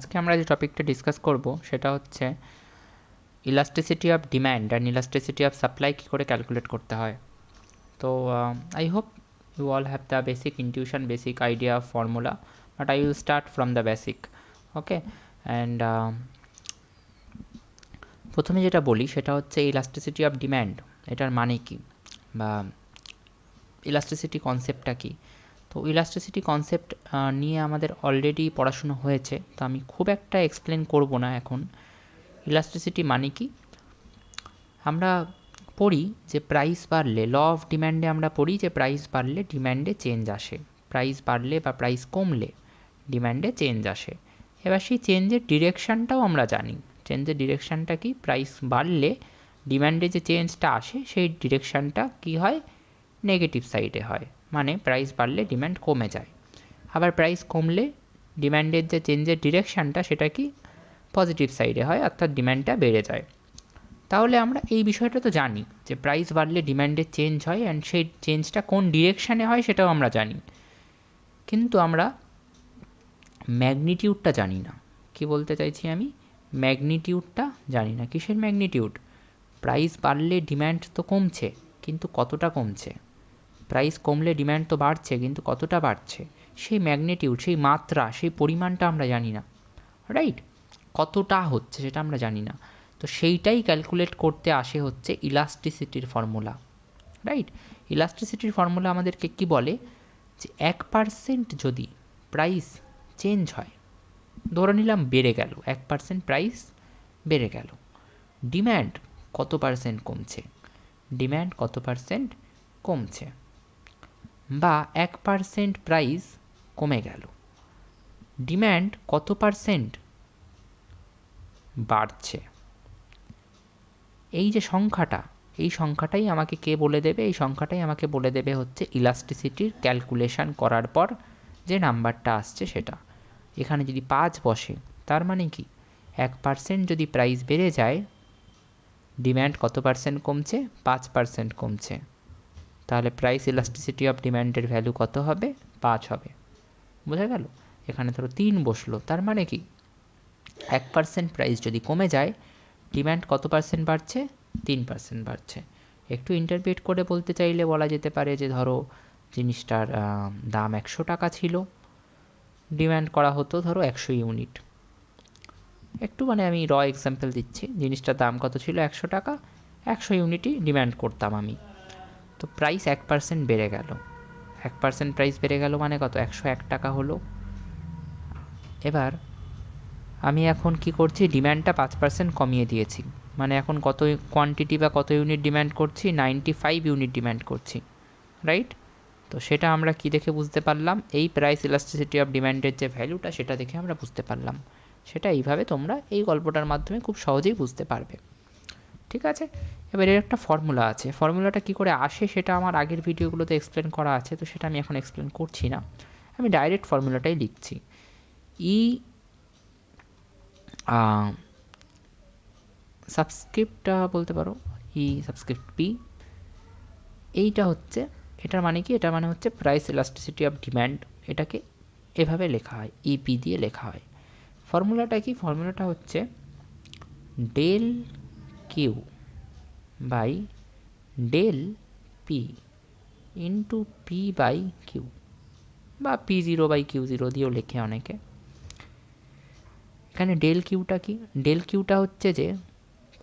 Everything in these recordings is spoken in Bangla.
আজকে আমরা যে টপিকটা ডিসকাস করব সেটা হচ্ছে elasticity of demand and elasticity of supply কী করে ক্যালকুলেট করতে হয়। তো I hope you all have the basic intuition, basic idea of formula, but I will start from the basic. Okay, and প্রথমে যেটা বলি সেটা হচ্ছে ইলাস্টিসিটি অফ ডিম্যান্ড, এটার মানে কি বা ইলাস্টিসিটি কনসেপ্টটা কি। তো ইলাস্টিসিটি কনসেপ্ট নিয়ে আমাদের অলরেডি পড়াশুনো হয়েছে, তো আমি খুব একটা এক্সপ্লেন করব না এখন। ইলাস্টিসিটি মানে কি আমরা পড়ি যে প্রাইস বাড়লে, ল অফ ডিম্যান্ডে আমরা পড়ি যে প্রাইস বাড়লে ডিম্যান্ডে চেঞ্জ আসে, প্রাইস বাড়লে বা প্রাইস কমলে ডিম্যান্ডে চেঞ্জ আসে। এবার সেই চেঞ্জের ডিরেকশানটাও আমরা জানি। চেঞ্জের ডিরেকশানটা কি, প্রাইস বাড়লে ডিম্যান্ডে যে চেঞ্জটা আসে সেই ডিরেকশানটা কি হয়, নেগেটিভ সাইডে হয়, মানে প্রাইস বাড়লে ডিম্যান্ড কমে যায়। আবার প্রাইস কমলে ডিম্যান্ডের যে চেঞ্জের ডিরেকশানটা সেটা কি পজিটিভ সাইডে হয়, অর্থাৎ ডিম্যান্ডটা বেড়ে যায়। তাহলে আমরা এই বিষয়টা তো জানি যে প্রাইস বাড়লে ডিম্যান্ডের চেঞ্জ হয়, অ্যান্ড সেই চেঞ্জটা কোন ডিরেকশানে হয় সেটাও আমরা জানি, কিন্তু আমরা ম্যাগনিটিউডটা জানি না। কি বলতে চাইছি আমি, ম্যাগনিটিউডটা জানি না। কিসের ম্যাগনিটিউড? প্রাইস বাড়লে ডিম্যান্ড তো কমছে, কিন্তু কতটা কমছে। প্রাইস কমলে ডিম্যান্ড তো বাড়ছে, কিন্তু কতটা বাড়ছে, সেই ম্যাগনিটিউড, সেই মাত্রা, সেই পরিমাণটা আমরা জানি না, রাইট? কতটা হচ্ছে সেটা আমরা জানি না। তো সেইটাই ক্যালকুলেট করতে আসে হচ্ছে ইলাস্টিসিটির ফর্মুলা, রাইট? ইলাস্টিসিটির ফর্মুলা আমাদেরকে কি বলে, যে 1% যদি প্রাইস চেঞ্জ হয়, ধরে নিলাম বেড়ে গেল, 1% প্রাইস বেড়ে গেল, ডিম্যান্ড কত পার্সেন্ট কমছে, ডিম্যান্ড কত পার্সেন্ট কমছে, বা 1% প্রাইস কমে গেল, ডিম্যান্ড কত পার্সেন্ট বাড়ছে। এই যে সংখ্যাটা, এই সংখ্যাটাই আমাকে কে বলে দেবে, এই সংখ্যাটাই আমাকে বলে দেবে হচ্ছে ইলাস্টিসিটির ক্যালকুলেশন করার পর যে নাম্বারটা আসছে সেটা। এখানে যদি 5 বসে, তার মানে কি 1% যদি প্রাইস বেড়ে যায়, ডিম্যান্ড কত পার্সেন্ট কমছে, 5% কমছে, তাহলে প্রাইস ইলাস্টিসিটি অফ ডিম্যান্ডের ভ্যালু কত হবে, 5 হবে। বোঝা গেল? এখানে ধরো 3 বসলো, তার মানে কি 1% প্রাইস যদি কমে যায়, ডিম্যান্ড কত পার্সেন্ট বাড়ছে, 3% বাড়ছে। একটু ইন্টারপ্রেট করে বলতে চাইলে বলা যেতে পারে যে ধরো জিনিসটার দাম 100 টাকা ছিল, ডিম্যান্ড করা হতো ধরো 100 ইউনিট। একটু মানে আমি র এক্সাম্পল দিচ্ছি, জিনিসটার দাম কত ছিল, 100 টাকা, 100 ইউনিটই ডিম্যান্ড করতাম আমি। তো প্রাইস 1% বেড়ে গেল, 1% প্রাইস বেড়ে গেল মানে কত, 101 টাকা হলো। এবার আমি এখন কি করছি, ডিম্যান্ডটা 5% কমিয়ে দিয়েছি, মানে এখন কত কোয়ান্টিটি বা কত ইউনিট ডিম্যান্ড করছি, 95 ইউনিট ডিম্যান্ড করছি, রাইট? তো সেটা আমরা কি দেখে বুঝতে পারলাম, এই প্রাইস ইলাস্টিসিটি অফ ডিম্যান্ডের যে ভ্যালুটা সেটা দেখে আমরা বুঝতে পারলাম। সেটা এইভাবে তোমরা এই গল্পটার মাধ্যমে খুব সহজেই বুঝতে পারবে, ঠিক আছে? এবার এর একটা ফর্মুলা আছে, ফর্মুলাটা কী করে আসে সেটা আমার আগের ভিডিওগুলোতে এক্সপ্লেন করা আছে, তো সেটা আমি এখন এক্সপ্লেন করছি না, আমি ডাইরেক্ট ফর্মুলাটাই লিখছি। ই সাবস্ক্রিপ্টটা বলতে পারো, ই সাবস্ক্রিপ্ট পি, এইটা হচ্ছে, এটার মানে কি, এটা মানে হচ্ছে প্রাইস ইলাস্টিসিটি অফ ডিম্যান্ড, এটাকে এভাবে লেখা হয়, ইপি দিয়ে লেখা হয়। ফর্মুলাটা কি, ফর্মুলাটা হচ্ছে del q by del p into p by q, বা p zero by q zero দিয়েও লেখে অনেকে। এখানে ডেল কিউটা কি, ডেল কিউটা হচ্ছে যে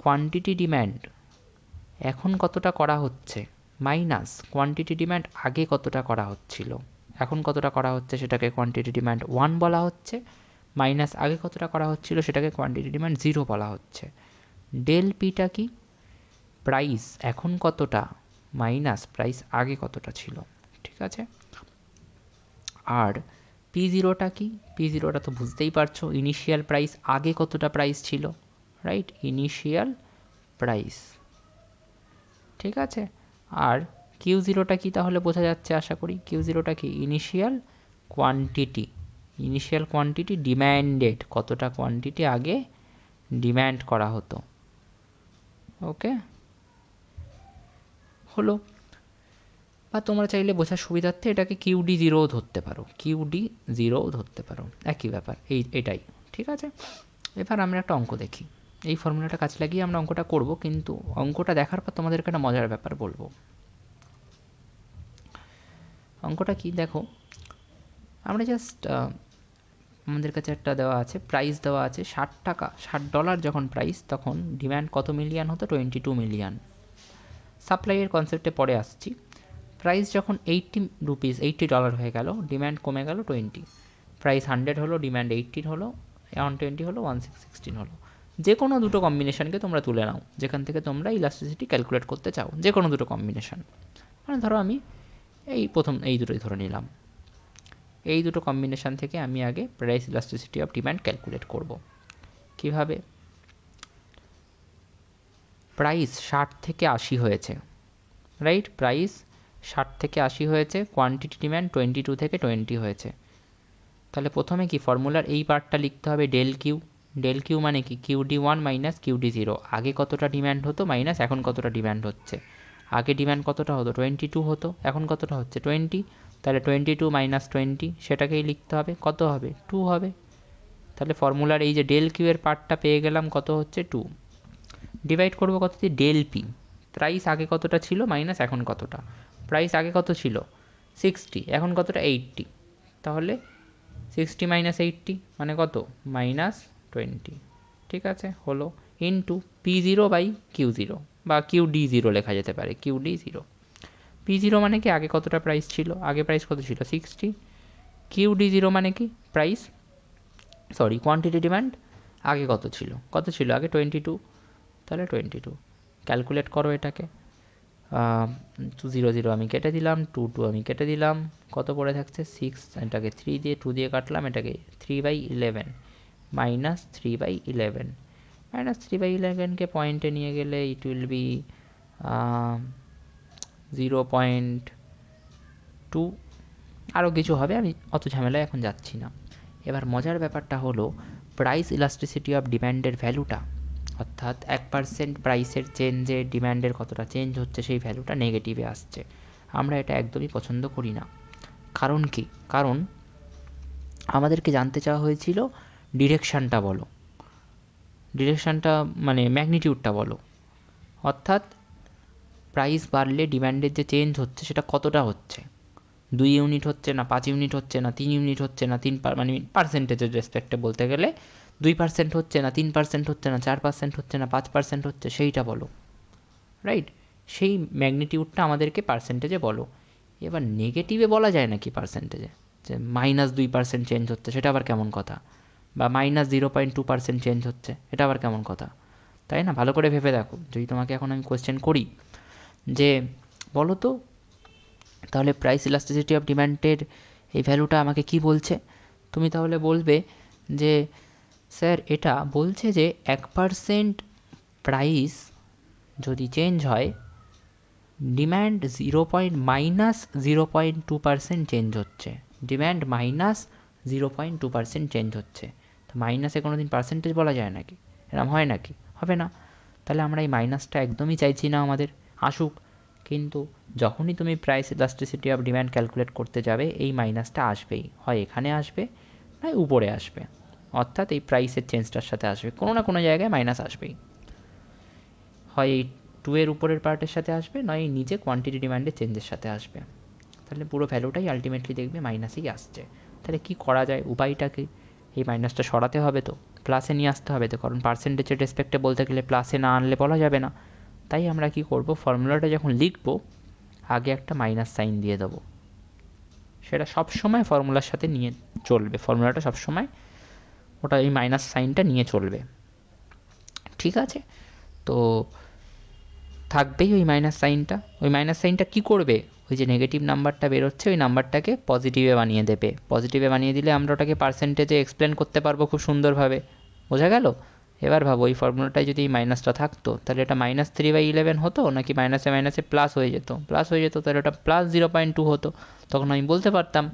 কোয়ান্টিটি ডিম্যান্ড এখন কতটা করা হচ্ছে, মাইনাস কোয়ান্টিটি ডিম্যান্ড আগে কতটা করা হচ্ছিল, এখন কতটা করা হচ্ছে সেটাকে কোয়ান্টিটি ডিম্যান্ড 1 বলা হচ্ছে, মাইনাস আগে কতটা করা হচ্ছিল সেটাকে কোয়ান্টিটি ডিম্যান্ড 0 বলা হচ্ছে। ডেল পিটা কি, প্রাইস এখন কতটা মাইনাস প্রাইস আগে কতটা ছিল, ঠিক আছে? আর পি জিরোটা কি, পি জিরোটা তো বুঝতেই পারছো, ইনিশিয়াল প্রাইস আগে কতটা প্রাইস ছিল, রাইট? ইনিশিয়াল প্রাইস, ঠিক আছে? আর কিউ জিরোটা কি তাহলে বোঝা যাচ্ছে আশা করি, কিউ জিরোটা কি, initial quantity, initial quantity demanded, কতটা কোয়ান্টিটি আগে ডিম্যান্ড করা হতো। ওকে, হলো। বা তোমরা চাইলে বোঝার সুবিধার্থে এটাকে কিউডি জিরোও ধরতে পারো, কিউডি জিরোও ধরতে পারো, একই ব্যাপার, এটাই। ঠিক আছে, এবার আমরা একটা অঙ্ক দেখি। এই ফর্মুলাটা কাজে লাগিয়ে আমরা অঙ্কটা করব, কিন্তু অঙ্কটা দেখার পর তোমাদেরকে একটা মজার ব্যাপার বলবো। অঙ্কটা কি দেখো, আমরা জাস্ট আমাদের কাছে একটা দেওয়া আছে, প্রাইস দেওয়া আছে $60, $60 যখন প্রাইস, তখন ডিম্যান্ড কত মিলিয়ন হতো? 22 মিলিয়ন। সাপ্লাইয়ের কনসেপ্টে পরে আসছি। প্রাইস যখন $80 হয়ে গেল, ডিম্যান্ড কমে গেল 20। প্রাইস 100 হলো, ডিম্যান্ড 18 হলো, 120 হলো, 16 হলো। যে কোনো দুটো কম্বিনেশনকে তোমরা তুলে নাও, যেখান থেকে তোমরা ইলাস্টিসিটি ক্যালকুলেট করতে চাও, যে কোনো দুটো কম্বিনেশন। মানে ধরো আমি এই দুটোই ধরে নিলাম। এই দুটো কম্বিনেশন থেকে আমি আগে price elasticity of demand calculate করব। কিভাবে? প্রাইস 60 থেকে 80 হয়েছে, রাইট? প্রাইস 60 থেকে 80 হয়েছে, কোয়ান্টিটি ডিম্যান্ড 22 থেকে 20 হয়েছে। তাহলে প্রথমে কি ফর্মুলার এই পার্টটা লিখতে হবে ডেল কিউ। ডেল কিউ মানে কি? QD1 minus QD0। আগে কতটা ডিম্যান্ড হতো মাইনাস এখন কতটা ডিম্যান্ড হচ্ছে। আগে ডিম্যান্ড কতটা হতো? 22 হতো, এখন কতটা হচ্ছে? 20। তাহলে 22 মাইনাস 20, সেটাকেই লিখতে হবে। কত হবে? 2 হবে। তাহলে ফর্মুলার এই যে ডেল কিউ এর পার্টটা পেয়ে গেলাম, কত হচ্ছে? 2। ডিভাইড করবো কত দিয়ে? Del P. প্রাইস আগে কতটা ছিল মাইনাস এখন কতটা। প্রাইস আগে কত ছিল? 60, এখন কতটা? 80। তাহলে 60 মাইনাস 80 মানে কত? মাইনাস 20। ঠিক আছে, হলো। ইন্টু P0 বাই Q0, বা QD0 লেখা যেতে পারে, QD0। P0 মানে কি? আগে কতটা প্রাইস ছিল? আগে প্রাইস কত ছিল? 60। QD0 মানে কি? প্রাইস, সরি, কোয়ান্টিটি ডিমান্ড আগে কত ছিল? কত ছিল আগে? 22। তাহলে 22। ক্যালকুলেট করো এটাকে। 0 0 আমি কেটে দিলাম, 2 2 আমি কেটে দিলাম, কত পড়ে থাকছে? 6। এটাকে 3 দিয়ে 2 দিয়ে কাটলাম, এটাকে 3/11 মাইনাস 3/11। মাইনাস 3/11কে পয়েন্টে নিয়ে গেলে ইট উইল বি 0.2, আরও কিছু হবে, আমি অত ঝামেলায় এখন যাচ্ছি না। এবার মজার ব্যাপারটা হলো প্রাইস ইলাস্টিসিটি অফ ডিম্যান্ডের ভ্যালুটা, অর্থাৎ 1% প্রাইসের চেঞ্জে ডিম্যান্ডের কতটা চেঞ্জ হচ্ছে, সেই ভ্যালুটা নেগেটিভে আসছে। আমরা এটা একদমই পছন্দ করি না। কারণ কি? কারণ আমাদেরকে জানতে চাওয়া হয়েছিল ডিরেকশানটা বলো, ডিরেকশানটা মানে ম্যাগনিটিউডটা বলো, অর্থাৎ প্রাইস বাড়লে ডিম্যান্ডের যে চেঞ্জ হচ্ছে সেটা কতটা হচ্ছে। 2 ইউনিট হচ্ছে না, 5 ইউনিট হচ্ছে না, 3 ইউনিট হচ্ছে না, মানে পার্সেন্টেজের রেসপেক্টে বলতে গেলে 2% হচ্ছে না, 3% হচ্ছে না, 4% হচ্ছে না, 5% হচ্ছে, সেইটা বলো, রাইট? সেই ম্যাগনিটিউডটা আমাদেরকে পার্সেন্টেজে বলো। এবার নেগেটিভে বলা যায় নাকি পার্সেন্টেজে? যে -2% চেঞ্জ হচ্ছে, সেটা আবার কেমন কথা? বা -0.2% চেঞ্জ হচ্ছে, এটা আবার কেমন কথা? তাই না? ভালো করে ভেবে দেখো। যদি তোমাকে এখন আমি কোয়েশ্চেন করি যে বলো তো তাহলে প্রাইস ইলাস্টিসিটি অফ ডিম্যান্ডের এই ভ্যালুটা আমাকে কি বলছে, তুমি তাহলে বলবে যে স্যার এটা বলছে যে 1% প্রাইস যদি চেঞ্জ হয়, ডিম্যান্ড -0.2% চেঞ্জ হচ্ছে, ডিম্যান্ড -0.2% চেঞ্জ হচ্ছে। তো মাইনাসে কোনো দিন পার্সেন্টেজ বলা যায় নাকি? এরকম হয় নাকি? হবে না। তাহলে আমরা এই মাইনাসটা একদমই চাইছি না আমাদের আসুক। কিন্তু যখনই তুমি price elasticity of demand calculate করতে যাবে, এই মাইনাসটা আসবেই, হয় এখানে আসবে নয় উপরে আসবে, অর্থাৎ এই প্রাইসের চেঞ্জটার সাথে আসবে, কোনো না কোনো জায়গায় মাইনাস আসবেই। হয় এই 2 এর উপরের পার্টের সাথে আসবে, নয় এই নিচে কোয়ান্টিটি ডিম্যান্ডের চেঞ্জের সাথে আসবে। তাহলে পুরো ভ্যালুটাই আলটিমেটলি দেখবে মাইনাসেই আসছে। তাহলে কি করা যায়? উপায়টা কি? এই মাইনাসটা সরাতে হবে তো, প্লাসে নিয়ে আসতে হবে তো, কারণ পার্সেন্টেজের রেসপেক্টে বলতে গেলে প্লাসে না আনলে বলা যাবে না। তাই আমরা কি করব, ফর্মুলাটা যখন লিখব আগে একটা মাইনাস সাইন দিয়ে দেবো। সেটা সবসময় ফর্মুলার সাথে নিয়ে চলবে, ফর্মুলাটা সবসময় ওটা এই মাইনাস সাইনটা নিয়ে চলবে। ঠিক আছে? তো থাকবেই ওই মাইনাস সাইনটা। ওই মাইনাস সাইনটা কী করবে? ওই যে নেগেটিভ নাম্বারটা বেরোচ্ছে ওই নাম্বারটাকে পজিটিভে বানিয়ে দেবে। পজিটিভে বানিয়ে দিলে আমরা ওটাকে পার্সেন্টেজে এক্সপ্লেন করতে পারবো খুব সুন্দরভাবে। বোঝা গেল? এবার ভাবো এই ফর্মুলাটায় যদি এই মাইনাসটা থাকতো তাহলে এটা -3/11 হতো, নাকি মাইনাসে মাইনাসে প্লাস হয়ে যেত? প্লাস হয়ে যেত, তাহলে ওটা +0.2 হতো। তখন আমি বলতে পারতাম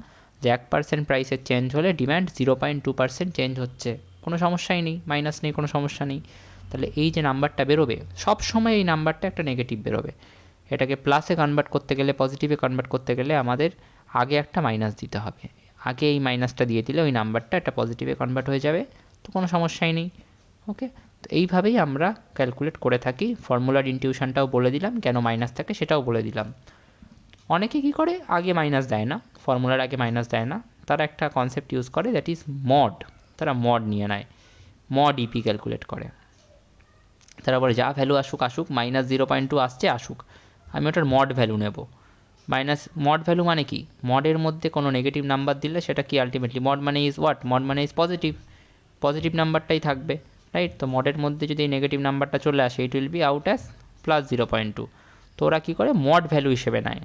যে 1% প্রাইসের চেঞ্জ হলে ডিম্যান্ড 0.2% চেঞ্জ হচ্ছে, কোনো সমস্যাই নেই, মাইনাস নেই, কোনো সমস্যা নেই। তাহলে এই যে নাম্বারটা বেরোবে, সব সময় এই নাম্বারটা একটা নেগেটিভ বেরোবে। এটাকে প্লাসে কনভার্ট করতে গেলে, পজিটিভে কনভার্ট করতে গেলে আমাদের আগে একটা মাইনাস দিতে হবে। আগে এই মাইনাসটা দিয়ে দিলে ওই নাম্বারটা একটা পজিটিভে কনভার্ট হয়ে যাবে, তো কোনো সমস্যাই নেই। ওকে, তো এইভাবেই আমরা ক্যালকুলেট করে থাকি। ফর্মুলার ইনটিউশনটাও বলে দিলাম, কেন মাইনাস থাকে সেটাও বলে দিলাম। অনেকে কি করে, আগে মাইনাস দেয় না, ফর্মুলার আগে মাইনাস দেয় না, তারা একটা কনসেপ্ট ইউজ করে, দ্যাট ইজ মড। তারা মড নিয়ে নেয়, মড ইপি ক্যালকুলেট করে। তারা বলে যা ভ্যালু আসুক আসুক, -0.2 আসছে আসুক, আমি ওটার মড ভ্যালু নেব। মড ভ্যালু মানে কি, মডের মধ্যে কোনো নেগেটিভ নাম্বার দিলে সেটা কি আলটিমেটলি, মড মানে ইজ হোয়াট, মড মানে ইজ পজিটিভ, পজিটিভ নাম্বারটাই থাকবে, রাইট? তো মডের মধ্যে যদি এই নেগেটিভ নাম্বারটা চলে আসে, it will be out as +0.2। তো ওরা কী করে, মড ভ্যালু হিসেবে নেয়,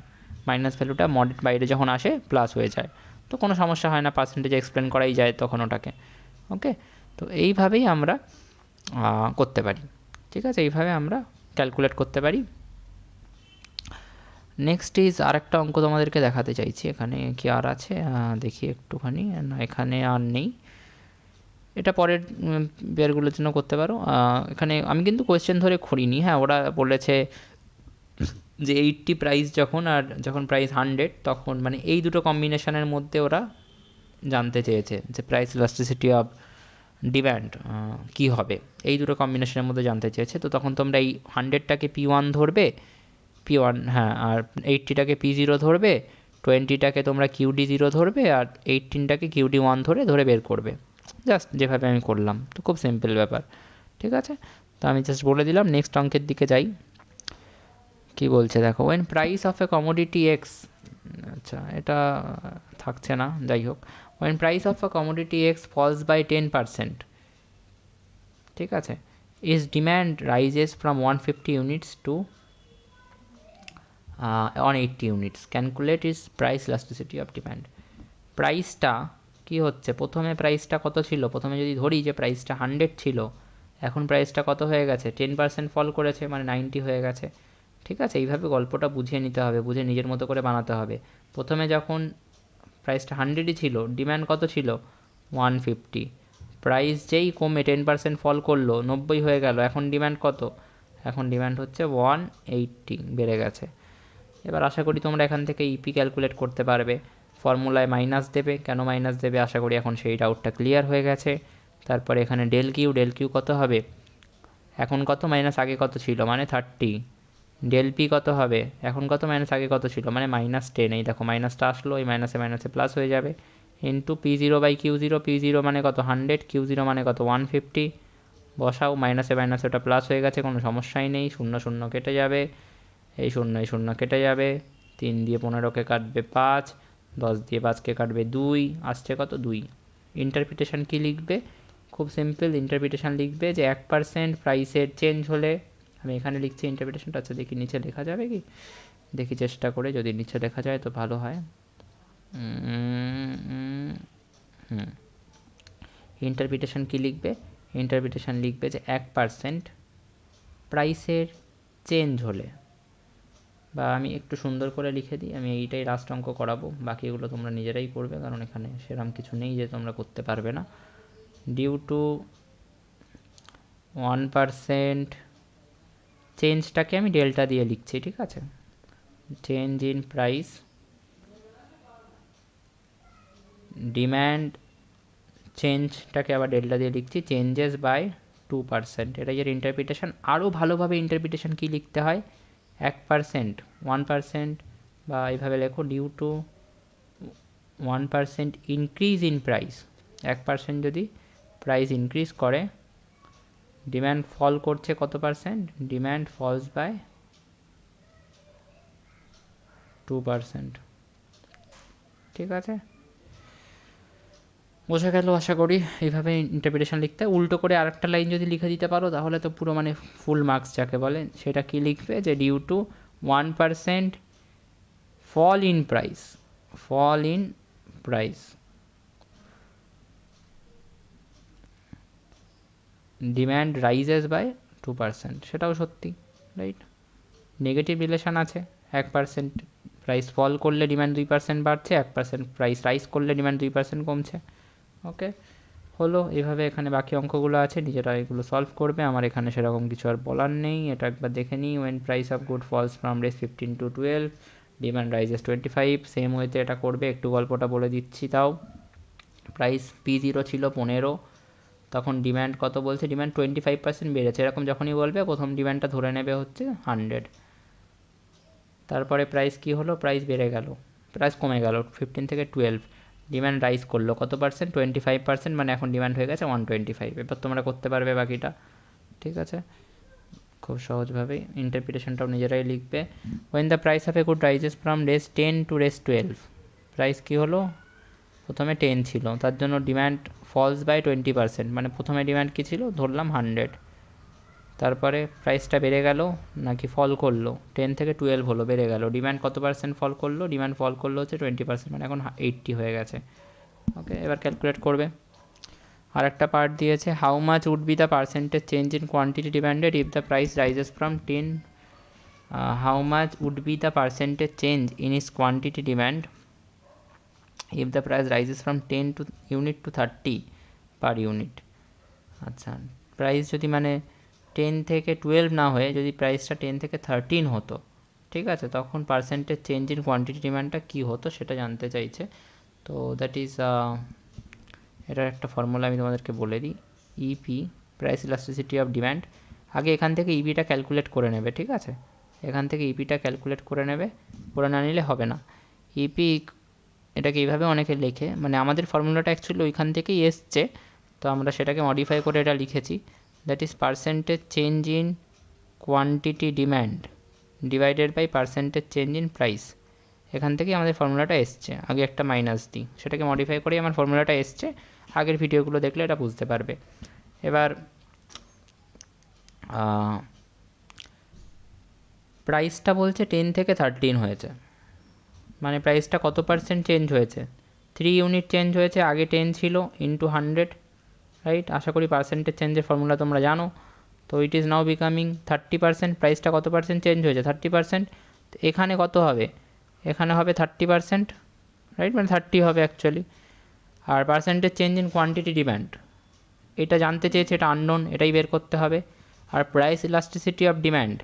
মাইনাস ভ্যালুটা মডের বাইরে যখন আসে প্লাস হয়ে যায়। তো কোনো সমস্যা হয় না, পার্সেন্টেজে এক্সপ্লেন করাই যায় তখন ওটাকে। ওকে, তো এইভাবেই আমরা করতে পারি। ঠিক আছে, এইভাবে আমরা ক্যালকুলেট করতে পারি। নেক্সট ইজ আরেকটা অঙ্ক তোমাদেরকে দেখাতে চাইছি। এখানে কি আর আছে দেখি একটুখানি, না এখানে আর নেই, এটা পরের পেয়ারগুলোর জন্য করতে পারো। এখানে আমি কিন্তু কোয়েশ্চেন ধরে করিনি, হ্যাঁ ওরা বলেছে যে 80 প্রাইস যখন, আর যখন প্রাইস 100, তখন মানে এই দুটো কম্বিনেশনের মধ্যে ওরা জানতে চেয়েছে যে প্রাইস ইলাস্টিসিটি অফ ডিম্যান্ড কী হবে, এই দুটো কম্বিনেশনের মধ্যে জানতে চেয়েছে। তো তখন তোমরা এই 100টাকে P1 ধরবে, P1 হ্যাঁ, আর 80টাকে P0 ধরবে, 20টাকে তোমরা QD0 ধরবে, আর 18টাকে QD1 ধরে ধরে বের করবে, জাস্ট যেভাবে আমি করলাম। তো খুব সিম্পল ব্যাপার, ঠিক আছে? তো আমি জাস্ট বলে দিলাম। নেক্সট অঙ্কের দিকে যাই, কি বলছে দেখো, when price of a commodity X, আচ্ছা এটা থাকছে না, যাই হোক, when price of a commodity X falls by 10%, ঠিক আছে, is demand rises from 150 units to 180 units, calculate is price elasticity of demand. প্রাইসটা কি হচ্ছে, প্রথমে প্রাইসটা কত ছিল, প্রথমে যদি ধরি যে প্রাইসটা 100 ছিল, এখন প্রাইসটা কত হয়ে গেছে, 10% ফল করেছে, মানে 90 হয়ে গেছে। ঠিক আছে, এইভাবে গল্পটা বুঝিয়ে নিতে হবে, বুঝে নিজের মতো করে বানাতে হবে। প্রথমে যখন প্রাইসটা 100ই ছিল, ডিম্যান্ড কত ছিল 150, প্রাইস যেই কমে 10% ফল করলো, 90 হয়ে গেল, এখন ডিম্যান্ড কত, এখন ডিম্যান্ড হচ্ছে 180, বেড়ে গেছে। এবার আশা করি তোমরা এখান থেকে ইপি ক্যালকুলেট করতে পারবে। ফর্মুলায় মাইনাস দেবে, কেন মাইনাস দেবে আশা করি এখন সেই ডাউটটা ক্লিয়ার হয়ে গেছে। তারপরে এখানে ডেল কিউ কত হবে, এখন কত মাইনাস আগে কত ছিল, মানে 30। ডেল পি কত হবে, এখন কত মাইনাস আগে কত ছিল, মানে -10। এই দেখো মাইনাসটা আসলো, এই মাইনাসে মাইনাসে প্লাস হয়ে যাবে, ইন্টু P0/Q0, P0 মানে কত 100, Q0 মানে কত 150, বসাও, মাইনাসে মাইনাসে ওটা প্লাস হয়ে গেছে, কোনো সমস্যাই নেই, শূন্য শূন্য কেটে যাবে, এই শূন্য কেটে যাবে, 3 দিয়ে 15কে কাটবে 5, 10 দিয়ে 5কে কাটবে 2, আসছে কত 2। ইন্টারপ্রিটেশন কি লিখবে, খুব সিম্পল, ইন্টারপ্রিটেশন লিখবে যে 1% প্রাইসের চেঞ্জ হলে, আমি এখানে লিখছি ইন্টারপ্রিটেশনটা, আচ্ছা দেখি নিচে লেখা যাবে কি, দেখি চেষ্টা করে, যদি নিচে লেখা যায় তো ভালো হয়। ইন্টারপ্রিটেশন কি লিখবে, ইন্টারপ্রিটেশন লিখবে যে 1% প্রাইসের চেঞ্জ হলে, বা আমি একটু সুন্দর করে লিখে দিই, আমি এইটাই লাস্ট অঙ্ক করাবো, বাকিগুলো তোমরা নিজেরাই করবে, কারণ এখানে সেরকম কিছু নেই যে তোমরা করতে পারবে না। ডিউ টু 1% চেঞ্জটাকে আমি ডেল্টা দিয়ে লিখছি, ঠিক আছে, চেঞ্জ ইন প্রাইস, ডিম্যান্ড চেঞ্জটাকে আবার ডেল্টা দিয়ে লিখছি, চেঞ্জেস বাই 2%, এটাই এর ইন্টারপ্রিটেশন। আরও ভালোভাবে ইন্টারপ্রিটেশন কি লিখতে হয়, 1%, 1%, বা এইভাবে লেখো, due to 1% increase in price, 1% যদি প্রাইস ইনক্রিজ করে, ডিম্যান্ড ফল করছে কত পার্সেন্ট, ডিম্যান্ড ফলস বাই 2%, ঠিক আছে, বোঝা গেল আশা করি। এইভাবে ইন্টারপ্রিটেশন লিখতে হয়। উল্টো করে আরেকটা লাইন যদি লিখে দিতে পারো তাহলে তো পুরো মানে ফুল মার্কস যাকে বলে, সেটা কি লিখবে, যে due to 1% fall in price, fall in price, demand rises by 2%, সেটাও সত্যি, রাইট? নেগেটিভ রিলেশান আছে, 1% প্রাইস ফল করলে ডিম্যান্ড 2% বাড়ছে, 1% প্রাইস রাইজ করলে ডিম্যান্ড 2% কমছে। ওকে, হলো। এভাবে এখানে বাকি অঙ্কগুলো আছে, নিজেরা এগুলো সলভ করবে, আমার এখানে সেরকম কিছু আর বলার নেই। এটা একবার দেখে নিই, when price of good falls from রেস 15 to 12, ডিম্যান্ড রাইজেস 25, সেম ওয়েতে এটা করবে, একটু গল্পটা বলে দিচ্ছি তাও। প্রাইস P0 ছিল 15, তখন ডিম্যান্ড কত বলছে, ডিম্যান্ড 25% বেড়েছে, এরকম যখনই বলবে প্রথম ডিম্যান্ডটা ধরে নেবে হচ্ছে 100। তারপরে প্রাইস কি হলো, প্রাইস বেড়ে গেল, প্রাইস কমে গেল 15 থেকে 12, ডিম্যান্ড রাইজ করলো কত পার্সেন্ট, 25%, মানে এখন ডিম্যান্ড হয়ে গেছে 125। এবার তোমরা করতে পারবে বাকিটা, ঠিক আছে, খুব সহজভাবেই, ইন্টারপ্রিটেশনটাও নিজেরাই লিখবে। When the price of a good rises from Rs 10 to Rs 12, price কী হলো, প্রথমে 10 ছিল, তার জন্য ডিম্যান্ড ফলস বাই 20%, মানে প্রথমে ডিম্যান্ড কী ছিল ধরলাম 100, তারপরে প্রাইসটা বেড়ে গেল নাকি ফল করলো, 10 থেকে 12 হলো, বেড়ে গেল, ডিম্যান্ড কত পার্সেন্ট ফল করলো, ডিম্যান্ড ফল করলো হচ্ছে 20%, মানে এখন 80 হয়ে গেছে। ওকে, এবার ক্যালকুলেট করবে। আর একটা পার্ট দিয়েছে, how much would be the percentage change in quantity demanded if the price rises from 10, how much would be the percentage change in is quantity demand if the price rises from 10 to unit to 30 per unit. আচ্ছা, প্রাইস যদি মানে 10 থেকে 12 না হয়ে যদি প্রাইসটা 10 থেকে 13 হতো, ঠিক আছে, তখন পার্সেন্টেজ চেঞ্জ ইন কোয়ান্টিটি ডিমান্ডটা কী হতো সেটা জানতে চাইছে। তো দ্যাট ইজ, এটার একটা ফর্মুলা আমি তোমাদেরকে বলে দিই, EP, price elasticity of demand. আগে এখান থেকে ইপিটা ক্যালকুলেট করে নেবে, ঠিক আছে, এখান থেকে ইপিটা ক্যালকুলেট করে নেবে, করে না নিলে হবে না। ইপি এটাকে এইভাবে অনেকে লেখে, মানে আমাদের ফর্মুলাটা অ্যাকচুয়ালি ওইখান থেকেই এসছে, তো আমরা সেটাকে মডিফাই করে এটা লিখেছি, that is percentage change in quantity demand divided by percentage change in price. এখান থেকেই আমাদের ফর্মুলাটা এসছে, আগে একটা মাইনাস দিই, সেটাকে মডিফাই করেই আমার ফর্মুলাটা এসছে, আগের ভিডিওগুলো দেখলে এটা বুঝতে পারবে। এবার প্রাইসটা বলছে 10 থেকে 13 হয়েছে, মানে প্রাইসটা কত পার্সেন্ট চেঞ্জ হয়েছে, 3 ইউনিট চেঞ্জ হয়েছে, আগে 10 ছিল ইন্টু 100, রাইট, আশা করি পার্সেন্টেজ চেঞ্জের ফর্মুলা তোমরা জানো। তো ইট ইজ নাও বিকামিং 30%, প্রাইসটা কত পার্সেন্ট চেঞ্জ হয়েছে 30%, এখানে কত হবে, এখানে হবে 30%, রাইট, মানে 30 হবে অ্যাকচুয়ালি। আর percentage change in quantity demand, এটা জানতে চেয়েছে, এটা আননোন, এটাই বের করতে হবে। আর প্রাইস ইলাস্টিসিটি অফ ডিম্যান্ড,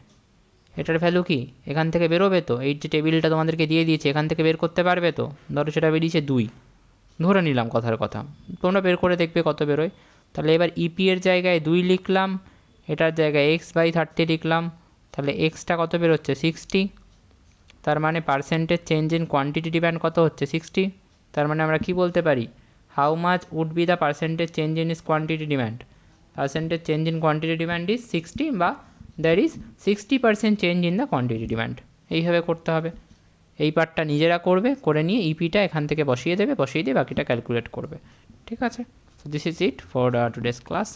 এটার ভ্যালু কি এখান থেকে বেরোবে, তো এই যে টেবিলটা তোমাদেরকে দিয়ে দিয়েছে এখান থেকে বের করতে পারবে, তো ধরো সেটা বেরিয়েছে 2, ধরে নিলাম কথার কথা, তোমরা বের করে দেখবে কত বেরোয়। তাহলে এবার ইপি এর জায়গায় 2 লিখলাম, এটার জায়গায় এক্স বাই 30 লিখলাম, তাহলে এক্সটা কত বেরোচ্ছে 60, তার মানে percentage change in quantity demand কত হচ্ছে 60, তার মানে আমরা কি বলতে পারি, how much would be the percentage change in is quantity demand, percentage change in quantity demand is 60 বা there is 60% change in the quantity demand. এইভাবে করতে হবে, এই পার্টটা নিজেরা করবে, করে নিয়ে ইপিটা এখান থেকে বসিয়ে দেবে, বসিয়ে দিয়ে বাকিটা ক্যালকুলেট করবে, ঠিক আছে। So this is it for today's class.